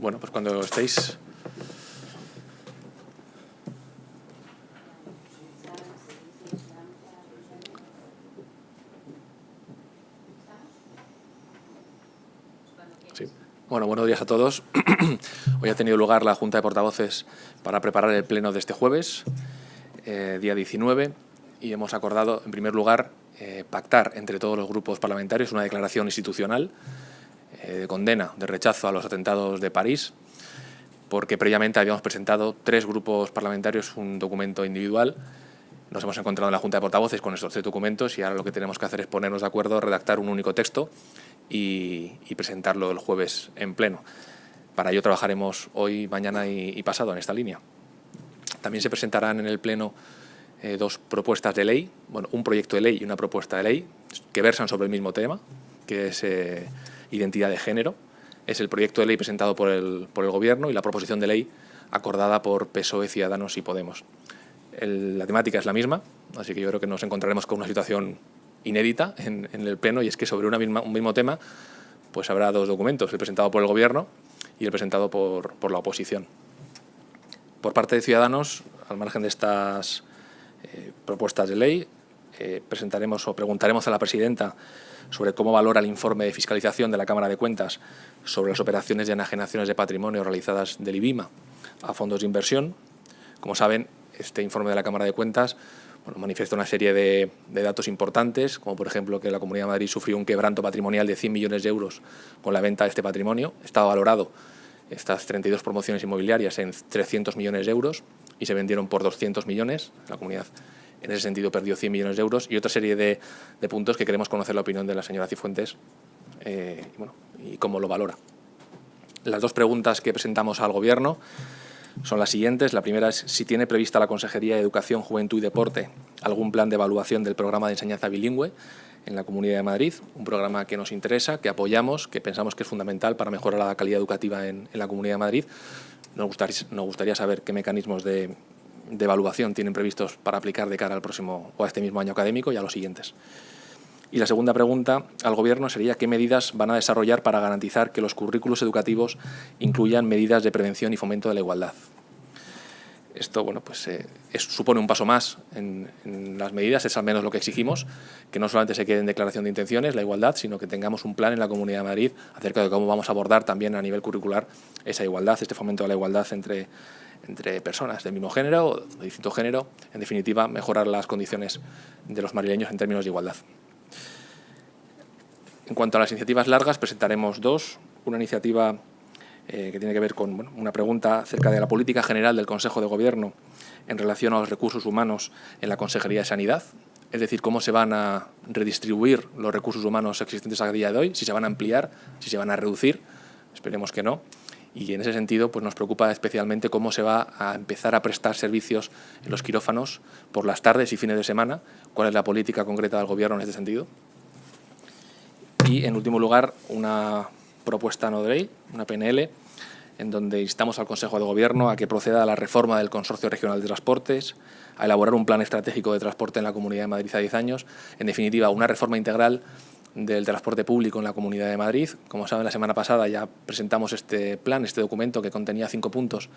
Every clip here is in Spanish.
Bueno, pues cuando estéis. Sí. Bueno, buenos días a todos. Hoy ha tenido lugar la Junta de Portavoces para preparar el pleno de este jueves, día 19, y hemos acordado, en primer lugar, pactar entre todos los grupos parlamentarios una declaración institucional de condena, de rechazo a los atentados de París, porque previamente habíamos presentado 3 grupos parlamentarios un documento individual. Nos hemos encontrado en la Junta de Portavoces con estos 3 documentos y ahora lo que tenemos que hacer es ponernos de acuerdo, redactar un único texto y presentarlo el jueves en pleno. Para ello trabajaremos hoy, mañana y pasado en esta línea. También se presentarán en el pleno 2 propuestas de ley, bueno, un proyecto de ley y una propuesta de ley que versan sobre el mismo tema, que es identidad de género. Es el proyecto de ley presentado por el Gobierno y la proposición de ley acordada por PSOE, Ciudadanos y Podemos. La temática es la misma, así que yo creo que nos encontraremos con una situación inédita en el pleno, y es que sobre un mismo tema pues habrá 2 documentos, el presentado por el Gobierno y el presentado por la oposición. Por parte de Ciudadanos, al margen de estas propuestas de ley, presentaremos o preguntaremos a la presidenta sobre cómo valora el informe de fiscalización de la Cámara de Cuentas sobre las operaciones de enajenaciones de patrimonio realizadas del IBIMA a fondos de inversión. Como saben, este informe de la Cámara de Cuentas manifiesta una serie de datos importantes, como por ejemplo que la Comunidad de Madrid sufrió un quebranto patrimonial de 100 millones de euros con la venta de este patrimonio. Estaba valorado estas 32 promociones inmobiliarias en 300 millones de euros y se vendieron por 200 millones. La comunidad en ese sentido perdió 100 millones de euros y otra serie de puntos que queremos conocer la opinión de la señora Cifuentes y cómo lo valora. Las 2 preguntas que presentamos al Gobierno son las siguientes. La primera es si tiene prevista la Consejería de Educación, Juventud y Deporte algún plan de evaluación del programa de enseñanza bilingüe en la Comunidad de Madrid, un programa que nos interesa, que apoyamos, que pensamos que es fundamental para mejorar la calidad educativa en la Comunidad de Madrid. Nos gustaría saber qué mecanismos de evaluación tienen previstos para aplicar de cara al próximo o a este mismo año académico y a los siguientes. Y la segunda pregunta al Gobierno sería qué medidas van a desarrollar para garantizar que los currículos educativos incluyan medidas de prevención y fomento de la igualdad. Esto supone un paso más en las medidas, es al menos lo que exigimos, que no solamente se quede en declaración de intenciones la igualdad, sino que tengamos un plan en la Comunidad de Madrid acerca de cómo vamos a abordar también a nivel curricular esa igualdad, este fomento de la igualdad entre personas del mismo género o de distinto género, en definitiva, mejorar las condiciones de los madrileños en términos de igualdad. En cuanto a las iniciativas largas, presentaremos 2. Una iniciativa que tiene que ver con una pregunta acerca de la política general del Consejo de Gobierno en relación a los recursos humanos en la Consejería de Sanidad, es decir, cómo se van a redistribuir los recursos humanos existentes a día de hoy, si se van a ampliar, si se van a reducir, esperemos que no. Y en ese sentido nos preocupa especialmente cómo se va a empezar a prestar servicios en los quirófanos por las tardes y fines de semana, cuál es la política concreta del Gobierno en este sentido. Y, en último lugar, una propuesta no de ley, una PNL, en donde instamos al Consejo de Gobierno a que proceda a la reforma del Consorcio Regional de Transportes, a elaborar un plan estratégico de transporte en la Comunidad de Madrid a 10 años, en definitiva, una reforma integral del transporte público en la Comunidad de Madrid. Como saben, la semana pasada ya presentamos este plan, este documento que contenía 5 puntos.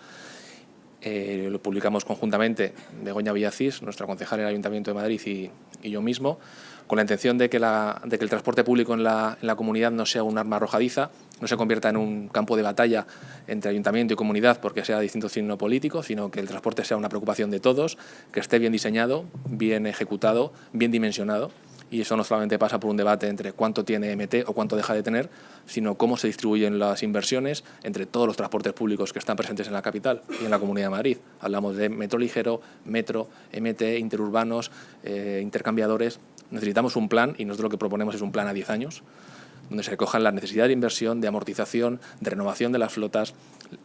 Lo publicamos conjuntamente Begoña Villacís, nuestra concejala en el Ayuntamiento de Madrid, y yo mismo, con la intención de que el transporte público en la comunidad no sea un arma arrojadiza, no se convierta en un campo de batalla entre ayuntamiento y comunidad porque sea de distinto signo político, sino que el transporte sea una preocupación de todos, que esté bien diseñado, bien ejecutado, bien dimensionado. Y eso no solamente pasa por un debate entre cuánto tiene MT o cuánto deja de tener, sino cómo se distribuyen las inversiones entre todos los transportes públicos que están presentes en la capital y en la Comunidad de Madrid. Hablamos de metro ligero, metro, MT, interurbanos, intercambiadores. Necesitamos un plan, y nosotros lo que proponemos es un plan a 10 años, donde se recojan las necesidades de inversión, de amortización, de renovación de las flotas,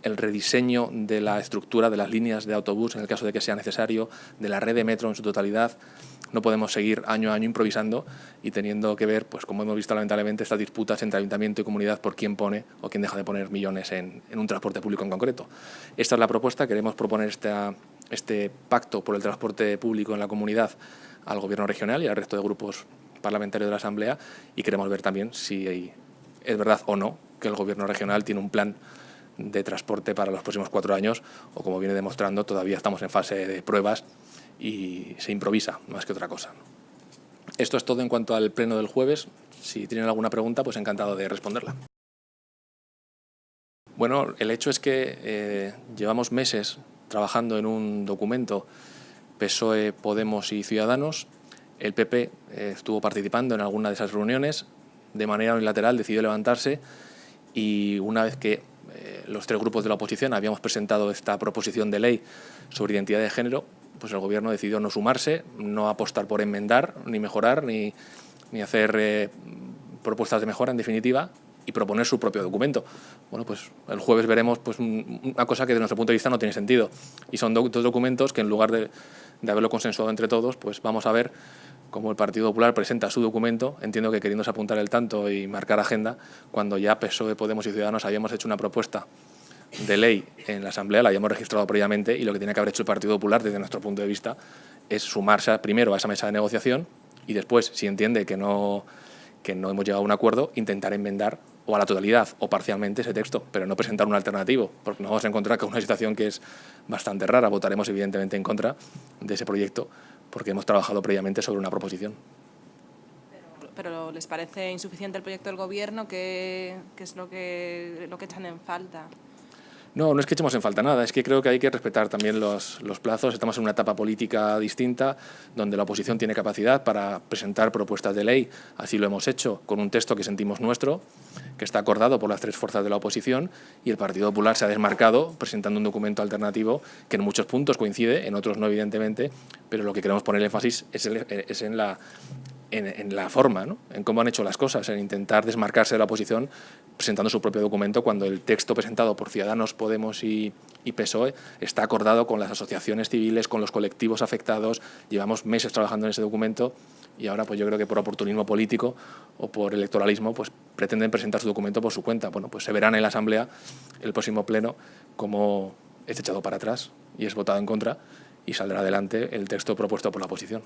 el rediseño de la estructura de las líneas de autobús en el caso de que sea necesario, de la red de metro en su totalidad. No podemos seguir año a año improvisando y teniendo que ver, como hemos visto lamentablemente, estas disputas entre ayuntamiento y comunidad por quién pone o quién deja de poner millones en un transporte público en concreto. Esta es la propuesta. Queremos proponer este pacto por el transporte público en la comunidad al Gobierno regional y al resto de grupos parlamentarios de la Asamblea, y queremos ver también si es verdad o no que el Gobierno regional tiene un plan de transporte para los próximos 4 años, o como viene demostrando, todavía estamos en fase de pruebas y se improvisa más que otra cosa. Esto es todo en cuanto al pleno del jueves. Si tienen alguna pregunta, pues encantado de responderla. Bueno, el hecho es que llevamos meses trabajando en un documento PSOE, Podemos y Ciudadanos. El PP estuvo participando en alguna de esas reuniones, de manera unilateral decidió levantarse y una vez que los 3 grupos de la oposición habíamos presentado esta proposición de ley sobre identidad de género, pues el Gobierno decidió no sumarse, no apostar por enmendar, ni mejorar, ni hacer propuestas de mejora, en definitiva, y proponer su propio documento. Bueno, pues el jueves veremos pues una cosa que desde nuestro punto de vista no tiene sentido. Y son 2 documentos que en lugar de haberlo consensuado entre todos, pues vamos a ver cómo el Partido Popular presenta su documento, entiendo que queriéndose apuntar el tanto y marcar agenda, cuando ya PSOE, Podemos y Ciudadanos habíamos hecho una propuesta de ley en la Asamblea, la habíamos registrado previamente, y lo que tiene que haber hecho el Partido Popular, desde nuestro punto de vista, es sumarse primero a esa mesa de negociación y después, si entiende que no hemos llegado a un acuerdo, intentar enmendar o a la totalidad o parcialmente ese texto, pero no presentar un alternativo, porque nos vamos a encontrar con una situación que es bastante rara. Votaremos evidentemente en contra de ese proyecto porque hemos trabajado previamente sobre una proposición. Pero ¿les parece insuficiente el proyecto del Gobierno? ¿Qué es lo que echan en falta? No es que echemos en falta nada, es que creo que hay que respetar también los plazos. Estamos en una etapa política distinta, donde la oposición tiene capacidad para presentar propuestas de ley. Así lo hemos hecho, con un texto que sentimos nuestro, que está acordado por las 3 fuerzas de la oposición, y el Partido Popular se ha desmarcado presentando un documento alternativo que en muchos puntos coincide, en otros no, evidentemente, pero lo que queremos poner énfasis es en la forma, ¿no? En cómo han hecho las cosas, en intentar desmarcarse de la oposición presentando su propio documento, cuando el texto presentado por Ciudadanos, Podemos y PSOE está acordado con las asociaciones civiles, con los colectivos afectados. Llevamos meses trabajando en ese documento y ahora pues yo creo que por oportunismo político o por electoralismo pues pretenden presentar su documento por su cuenta. Bueno, pues se verán en la Asamblea el próximo pleno cómo es echado para atrás y es votado en contra y saldrá adelante el texto propuesto por la oposición.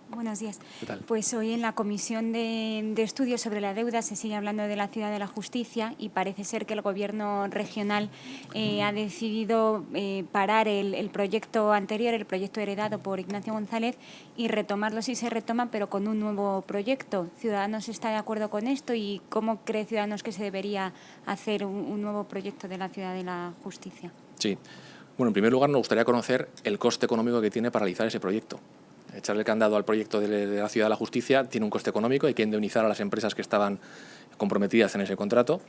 Buenos días. ¿Qué tal? Pues hoy en la Comisión de Estudios sobre la Deuda se sigue hablando de la Ciudad de la Justicia y parece ser que el Gobierno regional ha decidido parar el proyecto anterior, el proyecto heredado por Ignacio González, y retomarlo si se retoma, pero con un nuevo proyecto. ¿Ciudadanos está de acuerdo con esto y cómo cree Ciudadanos que se debería hacer un nuevo proyecto de la Ciudad de la Justicia? Sí. Bueno, en primer lugar nos gustaría conocer el coste económico que tiene paralizar ese proyecto. Echarle el candado al proyecto de la Ciudad de la Justicia tiene un coste económico, hay que indemnizar a las empresas que estaban comprometidas en ese contrato.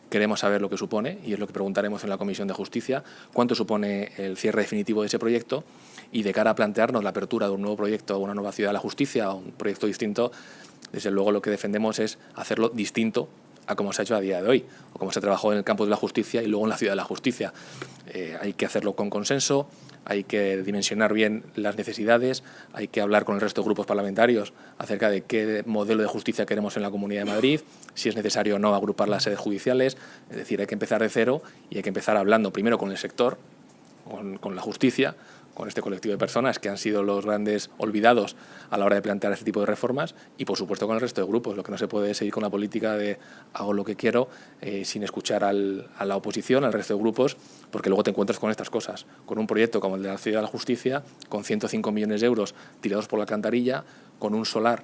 Queremos saber lo que supone y es lo que preguntaremos en la Comisión de Justicia, cuánto supone el cierre definitivo de ese proyecto, y de cara a plantearnos la apertura de un nuevo proyecto, una nueva Ciudad de la Justicia o un proyecto distinto, desde luego lo que defendemos es hacerlo distinto a como se ha hecho a día de hoy, o como se trabajó en el campo de la justicia y luego en la Ciudad de la Justicia. Hay que hacerlo con consenso, hay que dimensionar bien las necesidades, hay que hablar con el resto de grupos parlamentarios acerca de qué modelo de justicia queremos en la Comunidad de Madrid, si es necesario o no agrupar las sedes judiciales. Es decir, hay que empezar de cero y hay que empezar hablando primero con el sector, con la justicia, con este colectivo de personas que han sido los grandes olvidados a la hora de plantear este tipo de reformas, y por supuesto con el resto de grupos. Lo que no se puede es seguir con la política de hago lo que quiero sin escuchar a la oposición, al resto de grupos, porque luego te encuentras con estas cosas, con un proyecto como el de la Ciudad de la Justicia, con 105 millones de euros tirados por la alcantarilla, con un solar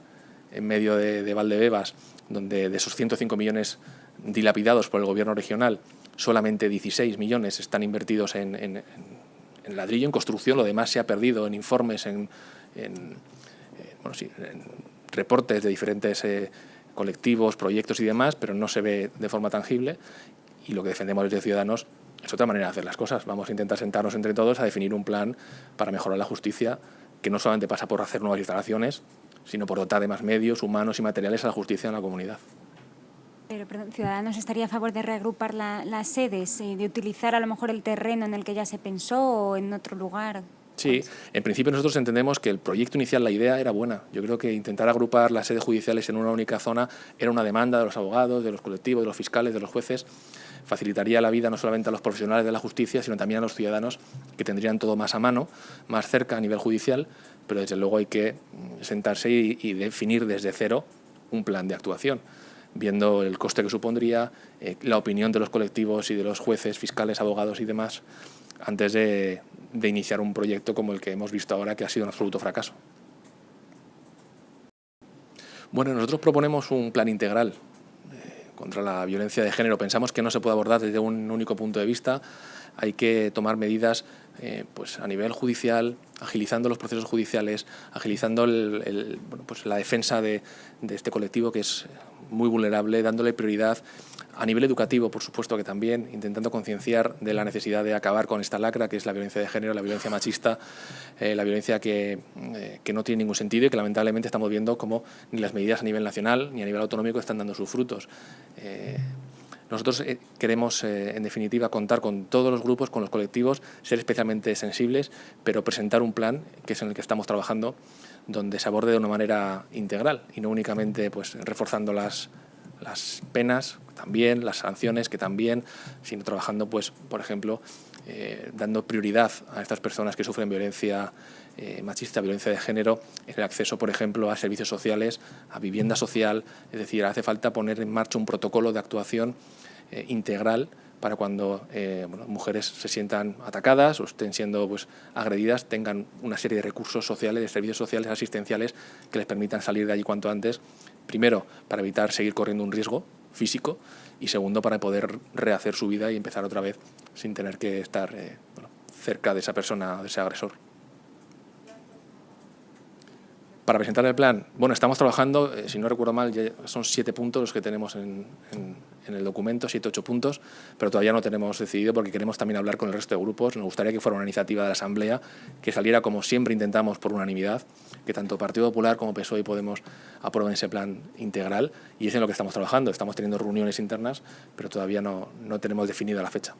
en medio de Valdebebas, donde de esos 105 millones dilapidados por el Gobierno regional, solamente 16 millones están invertidos en ladrillo, en construcción. Lo demás se ha perdido en informes, en reportes de diferentes colectivos, proyectos y demás, pero no se ve de forma tangible. Y lo que defendemos desde Ciudadanos es otra manera de hacer las cosas. Vamos a intentar sentarnos entre todos a definir un plan para mejorar la justicia, que no solamente pasa por hacer nuevas instalaciones, sino por dotar de más medios humanos y materiales a la justicia en la comunidad. Pero, perdón, ¿Ciudadanos estaría a favor de reagrupar las sedes, de utilizar a lo mejor el terreno en el que ya se pensó o en otro lugar? Sí, en principio nosotros entendemos que el proyecto inicial, la idea era buena. Yo creo que intentar agrupar las sedes judiciales en una única zona era una demanda de los abogados, de los colectivos, de los fiscales, de los jueces. Facilitaría la vida no solamente a los profesionales de la justicia, sino también a los ciudadanos, que tendrían todo más a mano, más cerca a nivel judicial, pero desde luego hay que sentarse y definir desde cero un plan de actuación. viendo el coste que supondría, la opinión de los colectivos y de los jueces, fiscales, abogados y demás, antes de iniciar un proyecto como el que hemos visto ahora, que ha sido un absoluto fracaso. Bueno, nosotros proponemos un plan integral contra la violencia de género. Pensamos que no se puede abordar desde un único punto de vista. Hay que tomar medidas pues a nivel judicial, agilizando los procesos judiciales, agilizando la defensa de este colectivo que es muy vulnerable, dándole prioridad a nivel educativo, por supuesto que también, intentando concienciar de la necesidad de acabar con esta lacra que es la violencia de género, la violencia machista, la violencia que no tiene ningún sentido y que lamentablemente estamos viendo como ni las medidas a nivel nacional ni a nivel autonómico están dando sus frutos. Nosotros queremos, en definitiva, contar con todos los grupos, con los colectivos, ser especialmente sensibles, pero presentar un plan, que es en el que estamos trabajando, donde se aborde de una manera integral y no únicamente pues, reforzando las penas, también, las sanciones, que también, sino trabajando, pues, por ejemplo, dando prioridad a estas personas que sufren violencia machista, violencia de género, en el acceso, por ejemplo, a servicios sociales, a vivienda social. Es decir, hace falta poner en marcha un protocolo de actuación integral para cuando mujeres se sientan atacadas o estén siendo pues, agredidas, tengan una serie de recursos sociales, de servicios sociales, asistenciales que les permitan salir de allí cuanto antes. Primero, para evitar seguir corriendo un riesgo físico y segundo, para poder rehacer su vida y empezar otra vez sin tener que estar cerca de esa persona, de ese agresor. Para presentar el plan, bueno, estamos trabajando, si no recuerdo mal, ya son 7 puntos los que tenemos en el documento, 7 o 8 puntos, pero todavía no tenemos decidido porque queremos también hablar con el resto de grupos. Nos gustaría que fuera una iniciativa de la Asamblea, que saliera como siempre intentamos por unanimidad, que tanto Partido Popular como PSOE y Podemos aprueben ese plan integral y es en lo que estamos trabajando. Estamos teniendo reuniones internas, pero todavía no tenemos definida la fecha.